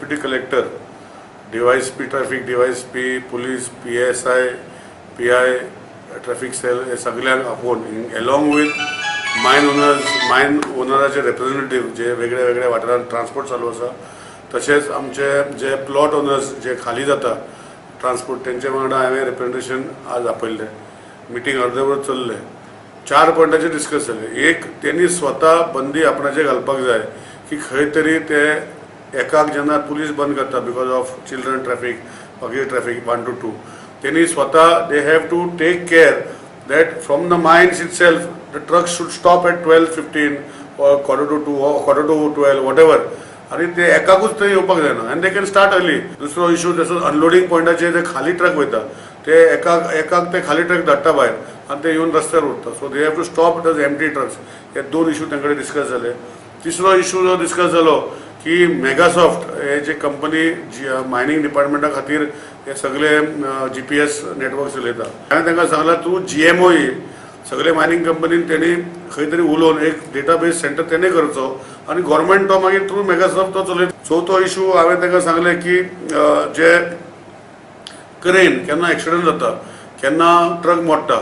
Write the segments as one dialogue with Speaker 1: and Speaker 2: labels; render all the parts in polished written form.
Speaker 1: Deputy collector, DYSP traffic, DYSP, police, PSI, PI, traffic cell हे सगळ्यांक आपोवन along with mine ओनराचे representative जे वेगळ्या वेगळ्या वाठारांत ट्रान्सपोर्ट चालू आसा, तशेंच आमचे जे प्लॉट ओनर्स जे खाली जाता ट्रान्सपोर्ट तेंचे वांगडा हांवें रिप्रेझेंटेशन आज आपयल्लें. मिटींग अर्देवर चल्लें. 4 पॉयंटाचेर डिस्कस जालें. एक, त्यांनी स्वता बंदी आपणाचेर घालपाक जाय की खंय तरी ते एकाक जेन्ना पुलीस बंद करता बिकॉज ऑफ चिल्ड्रन ट्रॅफिक, मागीर ट्रॅफिक 1 to 2, त्यांनी स्वता they have to take care that from the mines itself the trucks should stop at 12:15 or 1:45 or 1:45 whatever. आणि ते एकाकूच थंय येवपाक जायना and they can start early. दुसरो इशू तसो अनलोडिंग पॉयंटाचेर जे खाली ट्रक वयता ते एकाक ते खाली ट्रक धाडटा भायर आनी ते येवन रस्त्यार उरता. So they have to stop these empty trucks. हे 2 इशू तांकडे डिस्कस जाले. तिसरो इशू जो डिस्कस जालो की मेगासॉफ्ट हे जे कंपनी मायनिंग डिपार्टमेंटा खातीर हे सगळे GPS नेटवर्क चलयता. हांवें तांकां सांगलां तूं GMOE सगळे मायनिंग कंपनीन त्यांनी खंय तरी उलोवन एक डेटाबेस सेंटर तेणे करचो आनी गव्हर्मेंट तो मागीर थ्रू मेगासॉफ्ट तो चलयता. चवथो इशू हांवें तांकां सांगलें की जे क्रेन केन्ना एक्सिडंट जाता, केन्ना ट्रक मोडटा,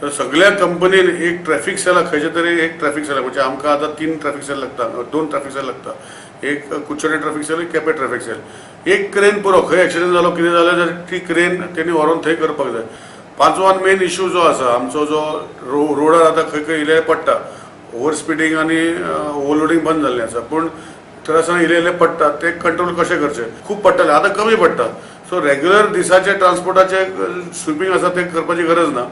Speaker 1: तर सगळ्या कंपनीन एक ट्रॅफिक सेलाक खंयचे तरी एक ट्रॅफिक सेल म्हणजे आमकां आतां 3 ट्रॅफिक सेल लागता, 2 ट्रॅफिक सेल लागता. एक कुचोडे ट्रॅफिक सेल, एक केपें ट्रॅफिक सेल. एक क्रेन पुरो खंय एक्सिडंट जालो कितें जालें जाल्यार ती क्रेन तेणी व्हरोन थंय करपाक जाय. 5वान मेन इशू जो आसा आमचो जो रोडार आतां खंय खंय इल्लें पडटा, ओवर स्पिडींग आनी ओवरलोडिंग बंद जाल्लें आसा, पूण थंय आसा इल्लें पडटा ते कंट्रोल कशें करचें. खूब पडटालें, आतां कमी पडटा. सो रेग्युलर दिसाचे ट्रान्सपोर्टाचे स्विपींग आसा ते करपाची गरज ना,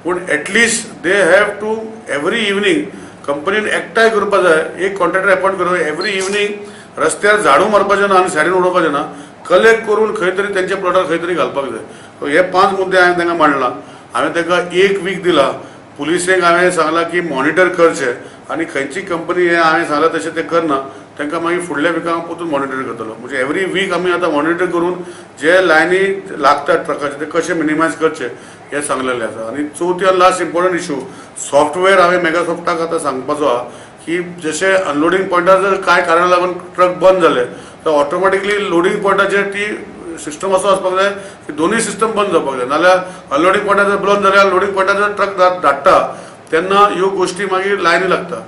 Speaker 1: पूण at least they have to every evening कंपनीन एकठांय करपा जाय, एक कॉन्ट्रॅक्टर अपॉयंट करप, एवरी इवनिंग रस्त्यार झाडू मारपाचें ना आनी सायडीन उडोवपाचें ना, कलेक्ट करून खंय तरी तेंच्या प्लॉटार खंय तरी घालपाक जाय. सो हे 5 मुद्दे हांवें तांकां मांडला. हांवें तांकां 1 वीक दिला. पुलिसेक हांवें सांगलां की मॉनिटर करचें आनी खंयची कंपनी हे हांवें सांगलां तशें ते करना तांकां मागीर फुडल्या विकाक परतून मॉनिटर करतलो. म्हणजे एवरी वीक आमी आतां मॉनिटर करून जे लायनी लागतात ट्रकाचे ते कशे मिनिमायज करचे हे सांगलेलें आसा. आनी चवथी आनी लास्ट इम्पॉर्टंट इशू सॉफ्टवेअर हांवें मेगासॉफ्टाक आतां सांगपाचो आहा की जशे अनलोडिंग पॉयंटार जर कांय कारणां लागून ट्रक बंद जाले तर ऑटोमॅटिकली लोडिंग पॉयंटाचेर ती सिस्टम असो आसपाक जाय की दोनूय सिस्टम बंद जावपाक जाय. नाल्यार अनलोडिंग पॉयंटार जर बंद जाल्यार लोडिंग पॉयंटार जर ट्रक धाडटा तेन्ना ह्यो गोश्टी मागीर लायनी लागता.